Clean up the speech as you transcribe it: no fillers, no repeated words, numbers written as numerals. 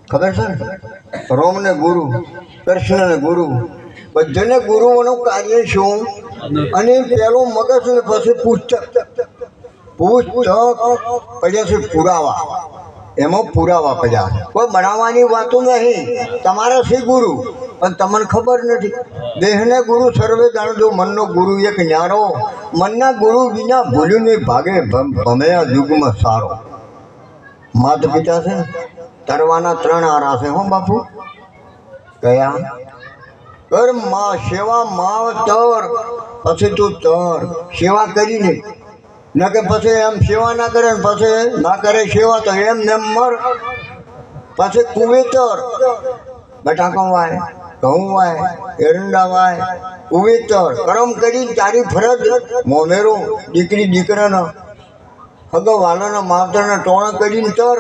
ખબર છે ને, રોમને ગુરુ, કૃષ્ણને ગુરુ, બધાને ગુરુઓનું કાર્ય શું? અને પેલો મગજ ને પછી પુસ્તક પડ્યા છે પુરાવા, એમાં પુરાવા પડ્યા છે. કોઈ બનાવવાની વાતો નહીં. તમારા છે ગુરુ પણ તમને ખબર નથી. દેહને ગુરુ સર્વે જાણજો, મનનો ગુરુ એક ન્યારો, મનના ગુરુ વિના ભૂલ્યું નહીં ભાગે ભમ્યા યુગમાં સારો. માતા પિતા છે ને તરવાના 3 આરા છે. હો બાપુ, કયા? કર માં સેવા, માવ તર, પછી તું તર સેવા કરીને, ન કે પછી એમ સેવા ના કરે ને પછી ના કરે સેવા તો એમ ને એમ મર. પછી કુવેતર, બટાકો વાય, ઘઉં વાય, એરંડા વાય, કુવેતર કરમ કરી તારી ફરજ મોમેરો દીકરી દીકરાના હગો વાલાના માવતરના ટોણા કરીને તર.